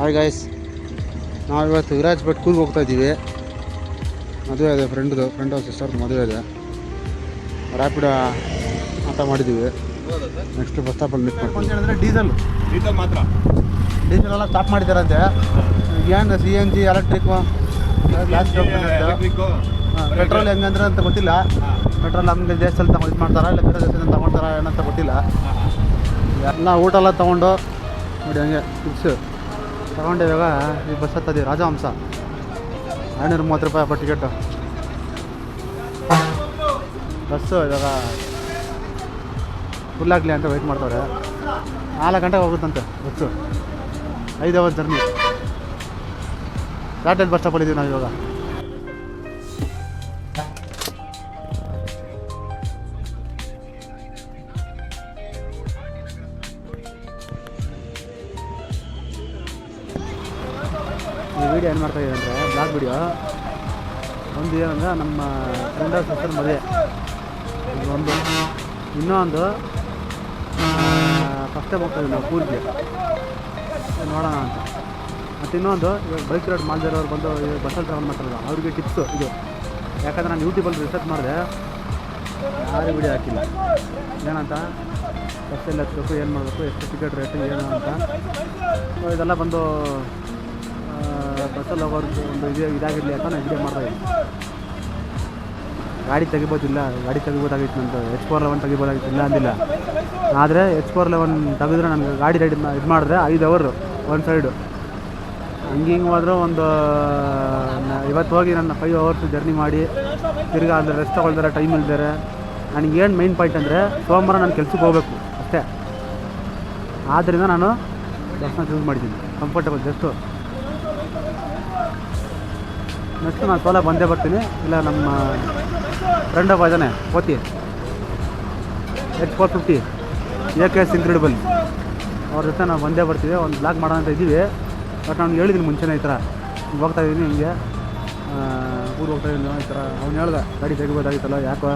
Hi guys, ನಾವಿವತ್ತು ವಿರಾಜ್ ಭಟ್ ಕೂರ್ಗೆ ಹೋಗ್ತಾ ಇದ್ದೀವಿ. ಮದುವೆ ಇದೆ, ಫ್ರೆಂಡ್ ಸಿಸ್ಟರ್ದು ಮದುವೆ ಇದೆ. ರ್ಯಾಪಿಡ್ ಆಟ ಮಾಡಿದ್ದೀವಿ. ನೆಕ್ಸ್ಟ್ ಬಸ್ ಸ್ಟಾಪಲ್ಲಿ ಮೀಟ್ ಮಾಡ್ಕೊಂಡು ಹೇಳಿದ್ರೆ ಡೀಸೆಲ್ ಮಾತ್ರ, ಡೀಸೆಲ್ ಎಲ್ಲ ಸ್ಟಾಪ್ ಮಾಡಿದ್ದಾರಂತೆ. ಏನು CNG ಎಲೆಕ್ಟ್ರಿಕ್ಕು ಗ್ಯಾಸ್ ಪೆಟ್ರೋಲ್ ಹೆಂಗಂದ್ರೆ ಅಂತ ಗೊತ್ತಿಲ್ಲ. ಪೆಟ್ರೋಲ್ ನಮಗೆ ದೇಶದಲ್ಲಿ ಇದು ಮಾಡ್ತಾರಾ ಇಲ್ಲ ಬೇರೆ ದೇಶದಿಂದ ತೊಗೊಳ್ತಾರಾ ಏನಂತ ಗೊತ್ತಿಲ್ಲ. ಎಲ್ಲ ಊಟ ಎಲ್ಲ ತೊಗೊಂಡು ನೋಡಿ ಹಂಗೆ ಟಿಪ್ಸ್ ತಗೊಂಡು ಇವಾಗ ಈ ಬಸ್ ಹತ್ತದಿ ರಾಜಹಂಸ. 530 ರೂಪಾಯಿ ಅಪ್ಪ ಟಿಕೆಟು. ಬಸ್ಸು ಇವಾಗ ಫುಲ್ ಆಗಲಿ ಅಂತ ವೆಯ್ಟ್ ಮಾಡ್ತಾರೆ. 4 ಗಂಟೆಗೆ ಹೋಗುತ್ತಂತೆ ಬಸ್ಸು. 5 hour journey. ರಾಟೆಲ್ ಬಸ್ ಸ್ಟಾಪಲ್ಲಿದ್ದೀವಿ ನಾವು ಇವಾಗ. ಈ ವಿಡಿಯೋ ಏನು ಮಾಡ್ತಾಯಿದೆ ಅಂದರೆ ಬ್ಲಾಗ್ ವಿಡಿಯೋ. ಒಂದು ಏನಂದ್ರೆ ನಮ್ಮ ಫ್ರೆಂಡ್ ಸಿಸ್ಟರ್ ಮದುವೆ ಒಂದು, ಇನ್ನೊಂದು ಫಸ್ಟ್ ಟೈಮ್ ಹೋಗ್ತಾಯಿದ್ವಿ ನಾವು ಕೂರ್ಗೆ ನೋಡೋಣ ಅಂತ. ಮತ್ತು ಇನ್ನೊಂದು ಇವಾಗ ಬೈಕ್ ರೈಡ್ ಮಾಡಿದವ್ರು ಬಂದು ಬಸ್ಸಲ್ಲಿ ಟ್ರಾವೆಲ್ ಮಾಡ್ತಾರಲ್ಲ ಅವ್ರಿಗೆ ಟಿಪ್ಸು ಇದು. ಯಾಕಂದರೆ ನಾನು ಯೂಟ್ಯೂಬಲ್ಲಿ ರಿಸರ್ಚ್ ಮಾಡಿದೆ, ಯಾರು ವಿಡಿಯೋ ಹಾಕಿಲ್ಲ. ಏನಂತ ಬಸ್ಸಲ್ಲಿ ಹತ್ತಬೇಕು, ಏನು ಮಾಡಬೇಕು, ಎಷ್ಟು ಟಿಕೆಟ್ ರೇಟು ಏನು ಅಂತ. ಇದೆಲ್ಲ ಬಂದು ಬಸ್ಸಲ್ಲಿ ಹೋಗೋರಿಗೆ ಒಂದು ಇದಾಗಿರಲಿ ಅಂತ ನಾನು ವಿಡಿಯೋ ಮಾಡ್ತಾಯಿದ್ದೀನಿ. ಗಾಡಿ ತೆಗಿಬೋದಾಗಿತ್ತು ನಂದು. H411 ತೆಗಿಬೋದಾಗಿತ್ತು, ಇಲ್ಲ ಅಂದಿಲ್ಲ. ಆದರೆ H411 ತೆಗೆದ್ರೆ ನನಗೆ ಗಾಡಿ ರೈಡ್ ಇದು ಮಾಡಿದ್ರೆ 5 ಅವರು ಒಂದು ಸೈಡು. ಹಿಂಗೆ ಹೋದರೂ ಒಂದು ಇವತ್ತು ಹೋಗಿ ನನ್ನ 5 ಅವರ್ಸ್ ಜರ್ನಿ ಮಾಡಿ ತಿರ್ಗಿ ಅಂದರೆ ರೆಸ್ಟ್ ತೊಗೊಳ್ತಾರೆ, ಟೈಮ್ ಇಲ್ದಾರೆ. ನನಗೇನು ಮೈನ್ ಪಾಯಿಂಟ್ ಅಂದರೆ ಸೋಮವಾರ ನಾನು ಕೆಲ್ಸಕ್ಕೆ ಹೋಗಬೇಕು ಅಷ್ಟೇ. ಆದ್ದರಿಂದ ನಾನು ಬಸ್ನ ಚೂಸ್ ಮಾಡಿದ್ದೀನಿ, ಕಂಫರ್ಟಬಲ್ ಜಸ್ಟು. ನೆಕ್ಸ್ಟ್ ನಾನು ಸೋಲ ಬಂದೇ ಬರ್ತೀನಿ, ಇಲ್ಲ ನಮ್ಮ ಫ್ರೆಂಡ್ ಒಬ್ಬ ಇದ್ದಾನೆ ಕೋತಿ, H450 AKS ಇನ್ಕ್ರೆಡಿಬಲ್, ಅವ್ರ ಜೊತೆ ನಾವು ಬಂದೇ ಬರ್ತೀವಿ. ಒಂದು ಬ್ಲಾಗ್ ಮಾಡೋಣ ಅಂತ ಇದ್ದೀವಿ. ಬಟ್ ನಾನು ಹೇಳಿದ್ದೀನಿ ಮುಂಚೆನೇ ಈ ಥರ ಹೋಗ್ತಾಯಿದ್ದೀನಿ, ಹಿಂಗೆ ಊರು ಹೋಗ್ತಾಯಿದ್ದೀನಿ ಈ ಥರ. ಅವ್ನು ಹೇಳ್ದೆ ಗಾಡಿ ತೆಗಿಬೋದಾಗಿತ್ತಲ್ಲ, ಯಾಕೋ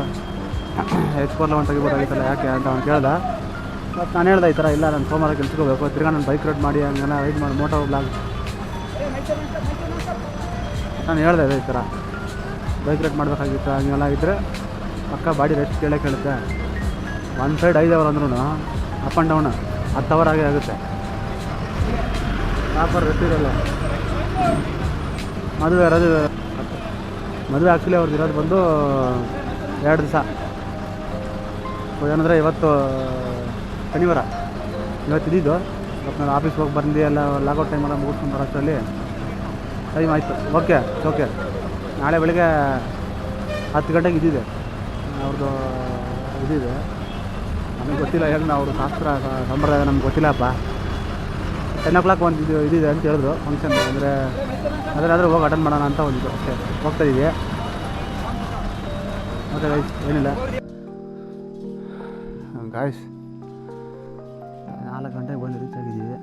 H411 ತೆಗಿಬೋದಾಗಿತ್ತಲ್ಲ ಯಾಕೆ ಅಂತ ಅವ್ನು ಕೇಳ್ದೆ. ಬಟ್ ನಾನು ಹೇಳ್ದೆ ಈ ಥರ ಇಲ್ಲ, ನಾನು ಸೋಮವಾರ ಕೆಲ್ಸಕ್ಕೆ ಹೋಗಬೇಕು, ತಿರ್ಗಾ ನಾನು ಬೈಕ್ ರೈಡ್ ಮಾಡಿ ಹಂಗೆಲ್ಲ ರೈಡ್ ಮಾಡಿ ಮೋಟೋ ಬ್ಲಾಗ್ ನಾನು ಹೇಳ್ದೆ ಈ ಥರ ಬೈಕ್ ರೈಡ್ ಮಾಡಬೇಕಾಗಿತ್ತು. ಹಂಗೆಲ್ಲ ಇದ್ದರೆ ಪಕ್ಕ ಬಾಡಿ ರೆಸ್ಟ್ ಕೇಳುತ್ತೆ. ಒಂದು ಸೈಡ್ 5 ಅವರ್ ಅಂದ್ರೂ ಅಪ್ ಆ್ಯಂಡ್ ಡೌನ್ 10 ಅವರ್ ಆಗೇ ಆಗುತ್ತೆ. ಪ್ರಾಪರ್ ರೆಸ್ಟ್ ಇರೋಲ್ಲ. ಮದುವೆ ಆ್ಯಕ್ಚುಲಿ ಅವ್ರದ್ದು ಇರೋದು ಬಂದು 2 ದಿವಸ. ಏನಂದರೆ ಇವತ್ತು ಶನಿವಾರ, ಇವತ್ತು ಇದ್ದಿದ್ದು. ಮತ್ತು ನಾನು ಆಫೀಸ್ಗೆ ಹೋಗಿ ಬಂದು ಎಲ್ಲ ಲಾಗೌಟ್ ಟೈಮೆಲ್ಲ ಮುಗಿಸ್ಕೊಂಡು ಬರೋಷ್ಟರಲ್ಲಿ ಟೈಮ್ ಆಯಿತು. ಓಕೆ ನಾಳೆ ಬೆಳಗ್ಗೆ 10 ಗಂಟೆಗೆ ಇದ್ದಿದೆ ಅವ್ರದ್ದು. ಇದಿದೆ ನಮಗೆ ಗೊತ್ತಿಲ್ಲ, ಹೇಗೆ ಅವ್ರ ಶಾಸ್ತ್ರ ಸಂಪ್ರದಾಯ ನಮ್ಗೆ ಗೊತ್ತಿಲ್ಲಪ್ಪ. 10 o'clock ಒಂದು ಇದಿದೆ ಅಂತ ಹೇಳಿದ್ರು ಫಂಕ್ಷನ್. ಅಂದರೆ ಅದರಾದರೂ ಹೋಗಿ ಅಟೆಂಡ್ ಮಾಡೋಣ ಅಂತ ಒಂದು ಅಷ್ಟೇ ಹೋಗ್ತಾಯಿದ್ದೀವಿ. ಮತ್ತು ಏನಿಲ್ಲ ಗಾಯ್ಸ್, 4 ಗಂಟೆಗೆ ಬಂದು ರೀಚ್ ಆಗಿದ್ದೀವಿ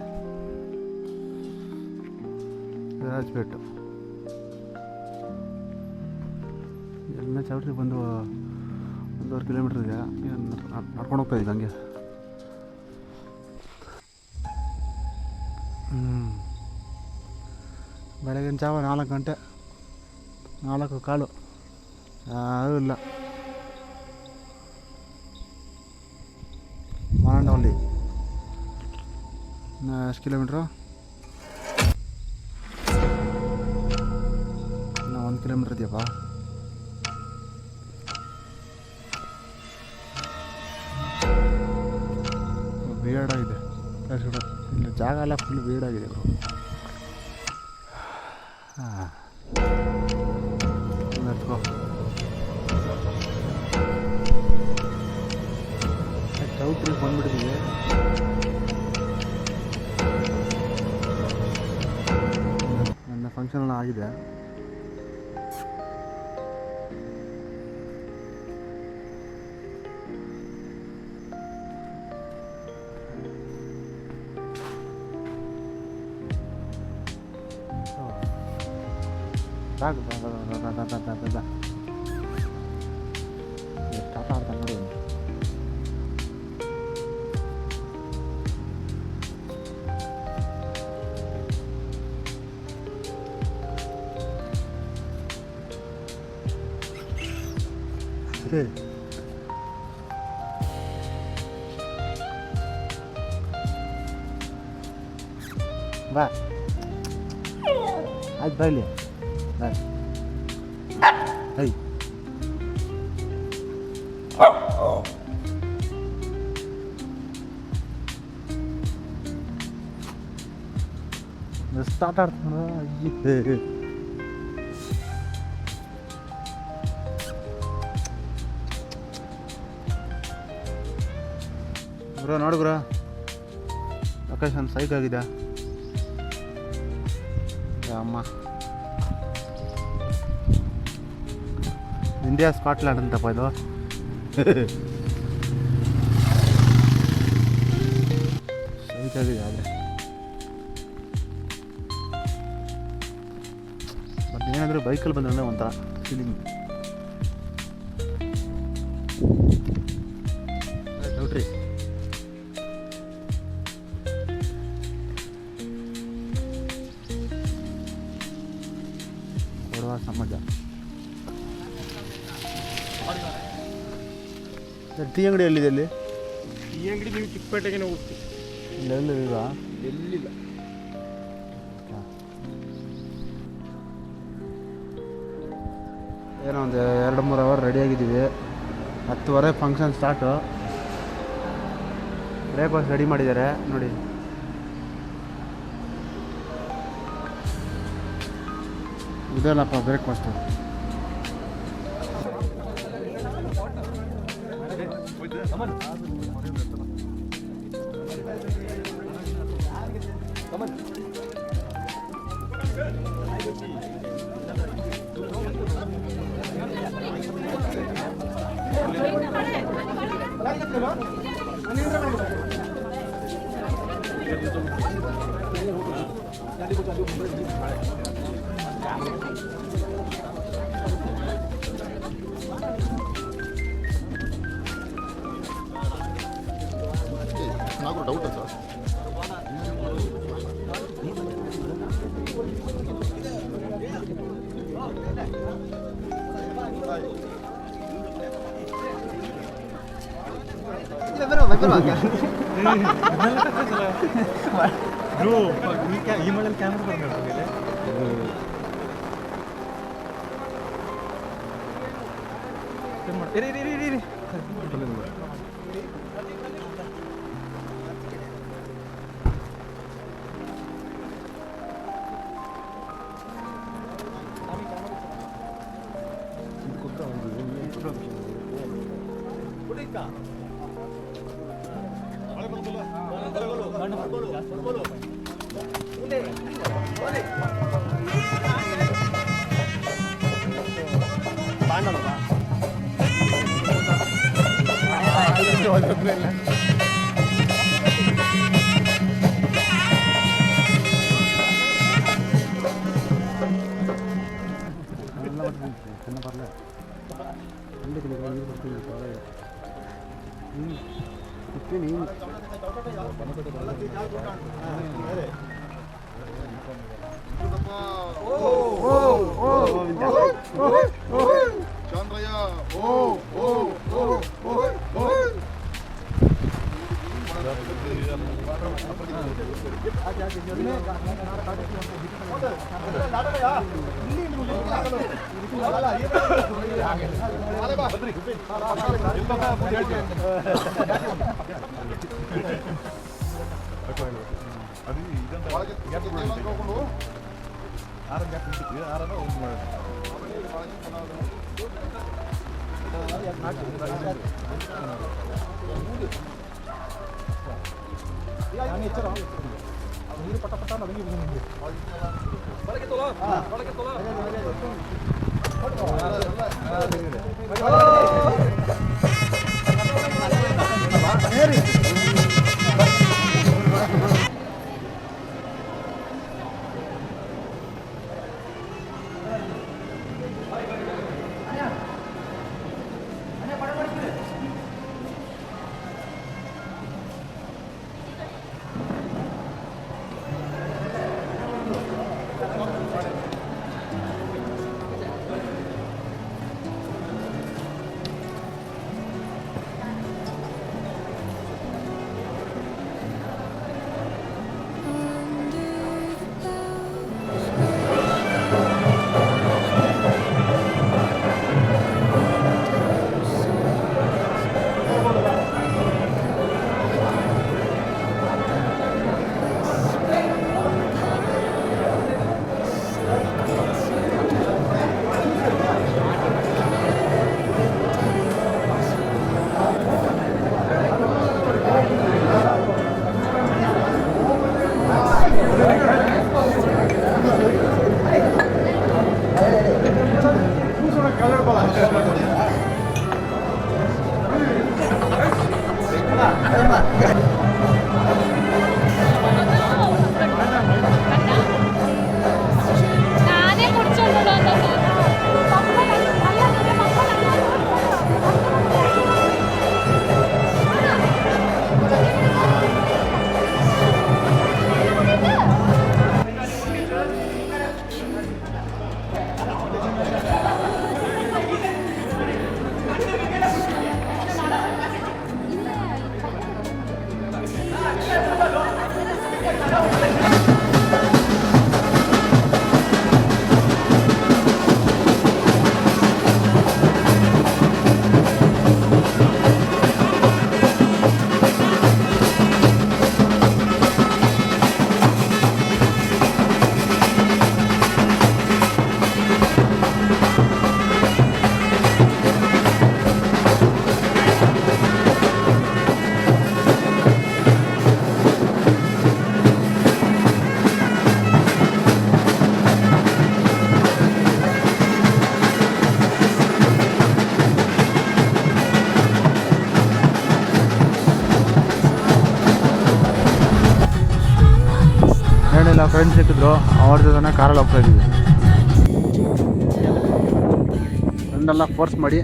ರಾಜ್ಪೇಟು. ಎಲ್ಲ ಚೌಟ್ರಿ ಬಂದು 1.5 ಕಿಲೋಮೀಟ್ರ್ ಇದೆ. ನಡ್ಕೊಂಡು ಹೋಗ್ತಾಯಿದ್ದೀವಿ ಹಂಗೆ. ಬೆಳಗಿನ ಜಾವ 4 ಗಂಟೆ, 4:15 ಯಾರೂ ಇಲ್ಲ. ಮಾನಂಡವಲ್ಲಿ ಎಷ್ಟು ಕಿಲೋಮೀಟ್ರು? ಇನ್ನೂ 1 ಕಿಲೋಮೀಟ್ರ್ ಇದೆಯಪ್ಪ. ವೀರ್ಡಾಗಿದೆ ಇಲ್ಲಿ ಜಾಗ ಎಲ್ಲ ಫುಲ್ ವೀರ್ಡಾಗಿದೆ ಬ್ರೋ. ಚೌಟ್ರಿಗೆ ಬಂದ್ಬಿಟ್ಟಿದ್ದೀವಿ. ನನ್ನ ಫಂಕ್ಷನ್ ಎಲ್ಲ ಆಗಿದೆ. ಎಷ್ಟು ಆಟ ಆಡ್ತಾನೆ ನೋಡಿ. ಬಾ ಆಯ್ತು ಬರಲಿ ಬಾಯ್ ಹೈ ಸ್ಟಾರ್ಟ್ ಆಡ್ತಾನ ಬ್ರೋ ನೋಡು ಬ್ರೋ ಲೊಕೇಶನ್ ಸೈಕ್ ಆಗಿದೆ ಅಮ್ಮ ಇಂಡಿಯಾ ಸ್ಕಾಟ್ಲ್ಯಾಂಡ್ ಅಂತಪ್ಪ ಇದು ಸೈಕ್ ಆಗಿದೆ ಆದರೆ ಬಟ್ ಏನಂದರೆ ಬೈಕಲ್ಲಿ ಬಂದ್ರೆ ಒಂಥರ ಫೀಲಿಂಗ್ ನೋಡ್ರಿ ಕೊಡುವ ಸಮಾಜ ಟೀ ಅಂಗಡಿ ಎಲ್ಲಿದೆ ಅಲ್ಲಿ ಈ ಅಂಗಡಿ ನೀವು ಚಿಕ್ಕಪೇಟೆಗೆ ಹೋಗ್ತೀವಿ ಇಲ್ಲೆಲ್ಲ ಎಲ್ಲಿಲ್ಲ ಏನೋ ಒಂದು 2-3 ಅವರ್ ರೆಡಿಯಾಗಿದ್ದೀವಿ 10:30 ಫಂಕ್ಷನ್ ಸ್ಟಾರ್ಟು ಬ್ರೇಕ್ಫಾಸ್ಟ್ ರೆಡಿ ಮಾಡಿದ್ದಾರೆ ನೋಡಿ ಇದೇನಪ್ಪ ಬ್ರೇಕ್ಫಾಸ್ಟು నాకు డౌట్ సార్ ಈ ಮಳೆಯಲ್ಲಿ ಕ್ಯಾಮ್ರಾ ಬರ್ಬೇಕು ಚಂದ್ರಯ್ಯ ನೀರು ಪಟ ಪಟ ನನಗೆ ನಾನೇ ಕುಡ್ಸೋದು ಅಂತ ಏನಿಲ್ಲ ಫ್ರೆಂಡ್ಸ್ ಸಿಕ್ಕಿದ್ರು ಅವ್ರ ಜೊತೆ ಕಾರಲ್ಲಿ ಹೋಗ್ತಾ ಇದ್ದೀವಿ. ಫ್ರೆಂಡೆಲ್ಲ ಫೋರ್ಸ್ ಮಾಡಿ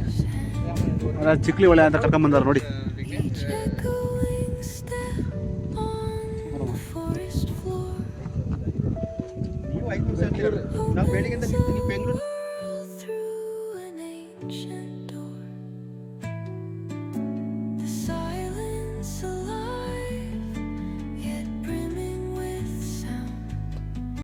ಚಿಕ್ಲಿ ಒಳ್ಳೆ ಅಂತ ಕರ್ಕೊಂಬಂದಾರೆ ನೋಡಿ. ನಾವು ಬೆಳಿಗ್ಗೆ ಬೆಂಗಳೂರು